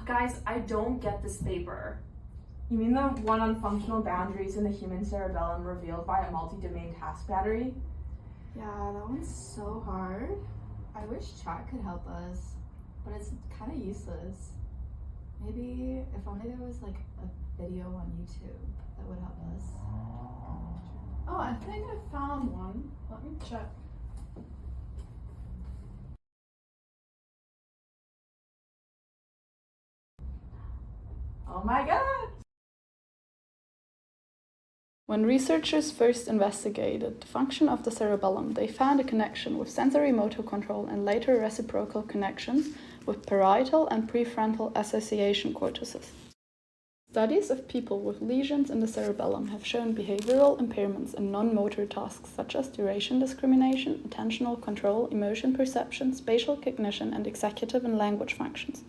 Guys, I don't get this paper. You mean the one on functional boundaries in the human cerebellum revealed by a multi-domain task battery? Yeah, that one's so hard. I wish chat could help us, but it's kind of useless. Maybe if only there was like a video on YouTube that would help us. Oh, I think I found one. Let me check. Oh my god! When researchers first investigated the function of the cerebellum, they found a connection with sensory motor control and later reciprocal connections with parietal and prefrontal association cortices. Studies of people with lesions in the cerebellum have shown behavioral impairments in non-motor tasks such as duration discrimination, attentional control, emotion perception, spatial cognition, and executive and language functions.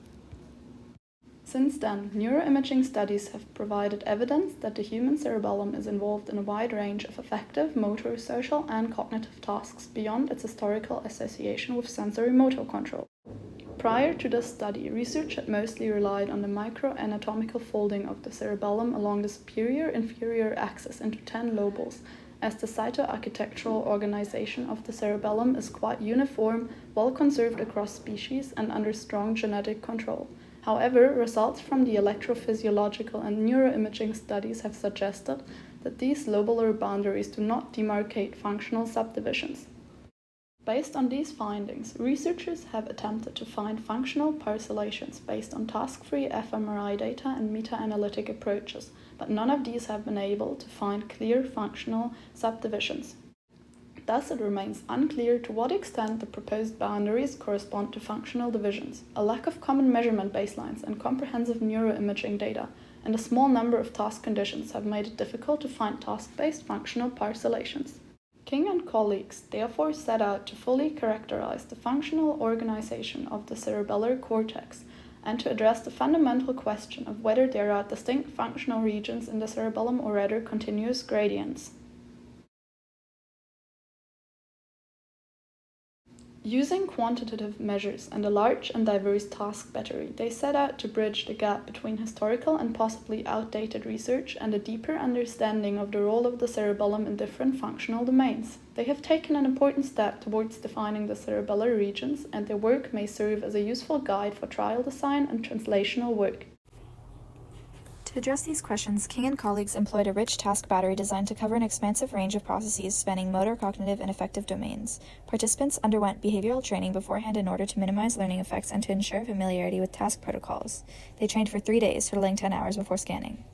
Since then, neuroimaging studies have provided evidence that the human cerebellum is involved in a wide range of affective, motor, social, and cognitive tasks beyond its historical association with sensory motor control. Prior to this study, research had mostly relied on the microanatomical folding of the cerebellum along the superior-inferior axis into 10 lobules, as the cytoarchitectural organization of the cerebellum is quite uniform, well conserved across species, and under strong genetic control. However, results from the electrophysiological and neuroimaging studies have suggested that these lobular boundaries do not demarcate functional subdivisions. Based on these findings, researchers have attempted to find functional parcellations based on task-free fMRI data and meta-analytic approaches, but none of these have been able to find clear functional subdivisions. Thus, it remains unclear to what extent the proposed boundaries correspond to functional divisions. A lack of common measurement baselines and comprehensive neuroimaging data, and a small number of task conditions have made it difficult to find task-based functional parcellations. King and colleagues therefore set out to fully characterize the functional organization of the cerebellar cortex and to address the fundamental question of whether there are distinct functional regions in the cerebellum or rather continuous gradients. Using quantitative measures and a large and diverse task battery, they set out to bridge the gap between historical and possibly outdated research and a deeper understanding of the role of the cerebellum in different functional domains. They have taken an important step towards defining the cerebellar regions, and their work may serve as a useful guide for trial design and translational work. To address these questions, King and colleagues employed a rich task battery designed to cover an expansive range of processes spanning motor, cognitive, and affective domains. Participants underwent behavioral training beforehand in order to minimize learning effects and to ensure familiarity with task protocols. They trained for 3 days, totaling 10 hours before scanning.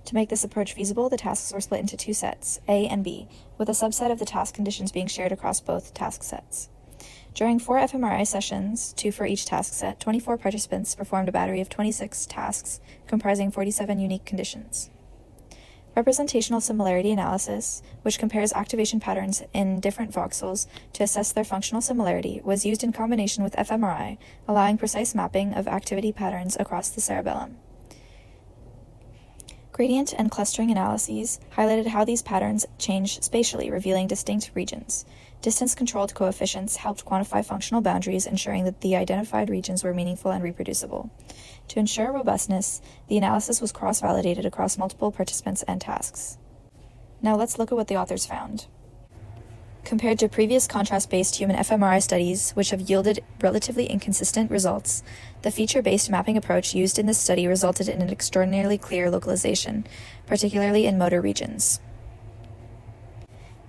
To make this approach feasible, the tasks were split into 2 sets, A and B, with a subset of the task conditions being shared across both task sets. During 4 fMRI sessions, 2 for each task set, 24 participants performed a battery of 26 tasks, comprising 47 unique conditions. Representational similarity analysis, which compares activation patterns in different voxels to assess their functional similarity, was used in combination with fMRI, allowing precise mapping of activity patterns across the cerebellum. Gradient and clustering analyses highlighted how these patterns change spatially, revealing distinct regions. Distance-controlled coefficients helped quantify functional boundaries, ensuring that the identified regions were meaningful and reproducible. To ensure robustness, the analysis was cross-validated across multiple participants and tasks. Now let's look at what the authors found. Compared to previous contrast-based human fMRI studies, which have yielded relatively inconsistent results, the feature-based mapping approach used in this study resulted in an extraordinarily clear localization, particularly in motor regions.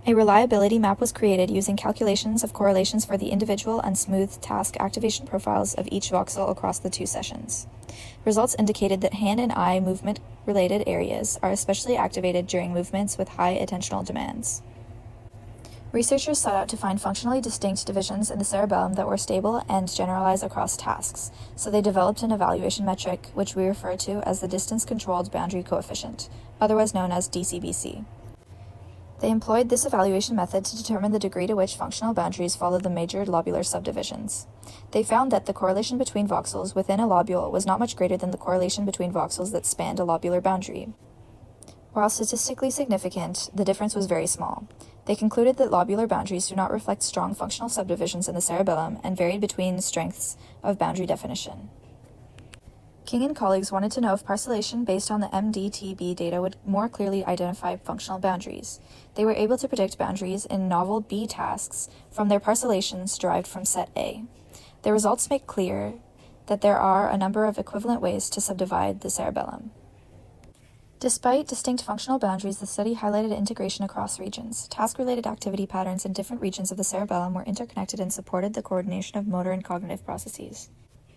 A reliability map was created using calculations of correlations for the individual and smooth task activation profiles of each voxel across the 2 sessions. Results indicated that hand and eye movement-related areas are especially activated during movements with high attentional demands. Researchers sought out to find functionally distinct divisions in the cerebellum that were stable and generalized across tasks, so they developed an evaluation metric, which we refer to as the Distance-Controlled Boundary Coefficient, otherwise known as DCBC. They employed this evaluation method to determine the degree to which functional boundaries follow the major lobular subdivisions. They found that the correlation between voxels within a lobule was not much greater than the correlation between voxels that spanned a lobular boundary. While statistically significant, the difference was very small. They concluded that lobular boundaries do not reflect strong functional subdivisions in the cerebellum and varied between strengths of boundary definition. King and colleagues wanted to know if parcellation based on the MDTB data would more clearly identify functional boundaries. They were able to predict boundaries in novel B tasks from their parcellations derived from set A. Their results make clear that there are a number of equivalent ways to subdivide the cerebellum. Despite distinct functional boundaries, the study highlighted integration across regions. Task-related activity patterns in different regions of the cerebellum were interconnected and supported the coordination of motor and cognitive processes.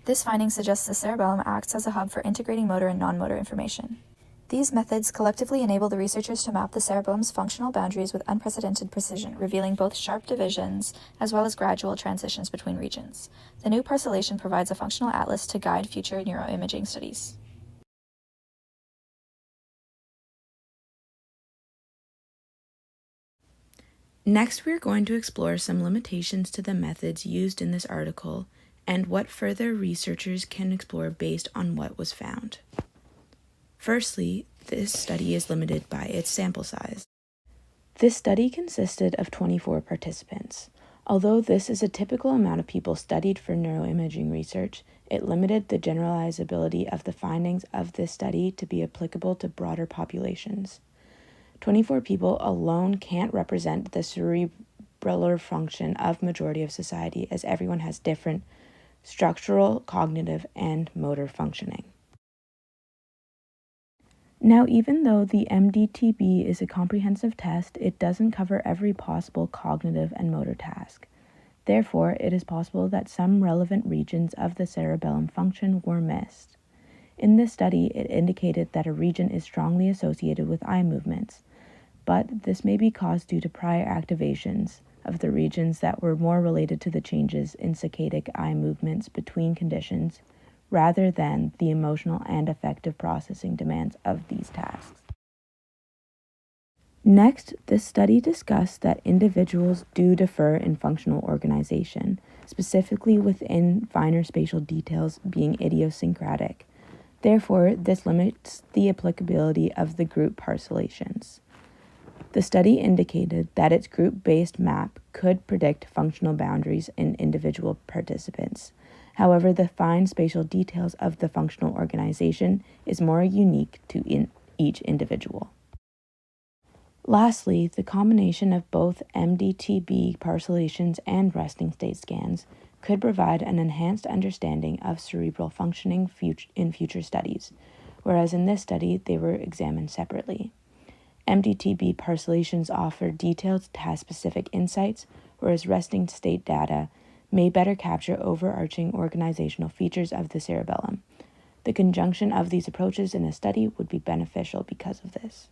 This finding suggests the cerebellum acts as a hub for integrating motor and non-motor information. These methods collectively enable the researchers to map the cerebellum's functional boundaries with unprecedented precision, revealing both sharp divisions as well as gradual transitions between regions. The new parcellation provides a functional atlas to guide future neuroimaging studies. Next, we are going to explore some limitations to the methods used in this article and what further researchers can explore based on what was found. Firstly, this study is limited by its sample size. This study consisted of 24 participants. Although this is a typical amount of people studied for neuroimaging research, it limited the generalizability of the findings of this study to be applicable to broader populations. 24 people alone can't represent the cerebellar function of majority of society, as everyone has different structural, cognitive, and motor functioning. Now, even though the MDTB is a comprehensive test, it doesn't cover every possible cognitive and motor task. Therefore, it is possible that some relevant regions of the cerebellum function were missed. In this study, it indicated that a region is strongly associated with eye movements, but this may be caused due to prior activations of the regions that were more related to the changes in saccadic eye movements between conditions, rather than the emotional and affective processing demands of these tasks. Next, this study discussed that individuals do differ in functional organization, specifically within finer spatial details being idiosyncratic. Therefore, this limits the applicability of the group parcellations. The study indicated that its group-based map could predict functional boundaries in individual participants. However, the fine spatial details of the functional organization is more unique to each individual. Lastly, the combination of both MDTB parcellations and resting state scans could provide an enhanced understanding of cerebral functioning in future studies, whereas in this study they were examined separately. MDTB parcellations offer detailed task-specific insights, whereas resting state data may better capture overarching organizational features of the cerebellum. The conjunction of these approaches in a study would be beneficial because of this.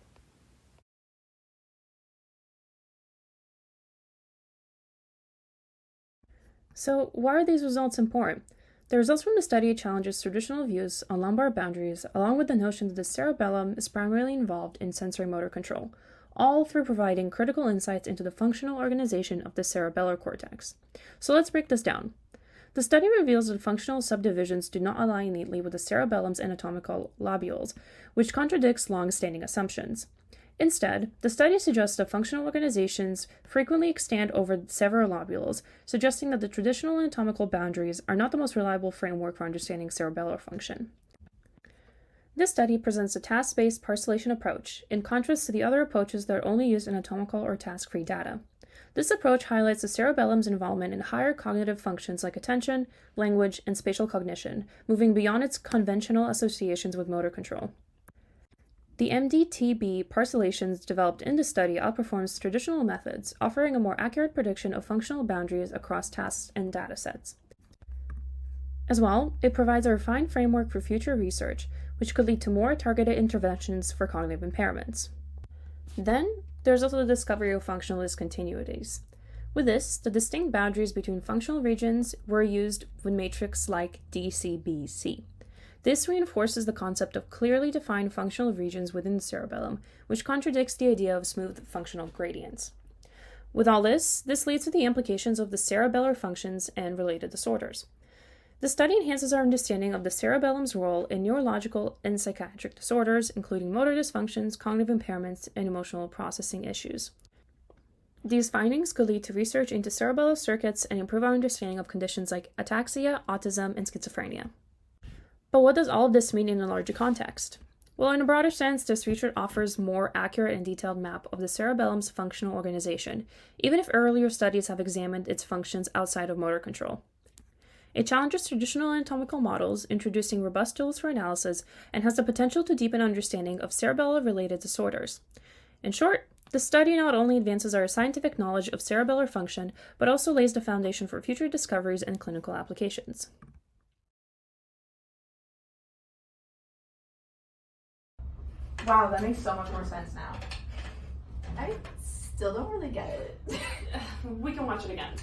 So, why are these results important? The results from the study challenges traditional views on lumbar boundaries, along with the notion that the cerebellum is primarily involved in sensory motor control, all through providing critical insights into the functional organization of the cerebellar cortex. So let's break this down. The study reveals that functional subdivisions do not align neatly with the cerebellum's anatomical lobules, which contradicts long-standing assumptions. Instead, the study suggests that functional organizations frequently extend over several lobules, suggesting that the traditional anatomical boundaries are not the most reliable framework for understanding cerebellar function. This study presents a task-based parcellation approach, in contrast to the other approaches that only use anatomical or task-free data. This approach highlights the cerebellum's involvement in higher cognitive functions like attention, language, and spatial cognition, moving beyond its conventional associations with motor control. The MDTB parcellations developed in the study outperforms traditional methods, offering a more accurate prediction of functional boundaries across tasks and datasets. As well, it provides a refined framework for future research, which could lead to more targeted interventions for cognitive impairments. Then, there's also the discovery of functional discontinuities. With this, the distinct boundaries between functional regions were used with matrices like DCBC. This reinforces the concept of clearly defined functional regions within the cerebellum, which contradicts the idea of smooth functional gradients. With all this leads to the implications of the cerebellar functions and related disorders. The study enhances our understanding of the cerebellum's role in neurological and psychiatric disorders, including motor dysfunctions, cognitive impairments, and emotional processing issues. These findings could lead to research into cerebellar circuits and improve our understanding of conditions like ataxia, autism, and schizophrenia. But what does all of this mean in a larger context? Well, in a broader sense, this research offers more accurate and detailed map of the cerebellum's functional organization, even if earlier studies have examined its functions outside of motor control. It challenges traditional anatomical models, introducing robust tools for analysis, and has the potential to deepen understanding of cerebellar-related disorders. In short, the study not only advances our scientific knowledge of cerebellar function, but also lays the foundation for future discoveries and clinical applications. Wow, that makes so much more sense now. I still don't really get it. We can watch it again.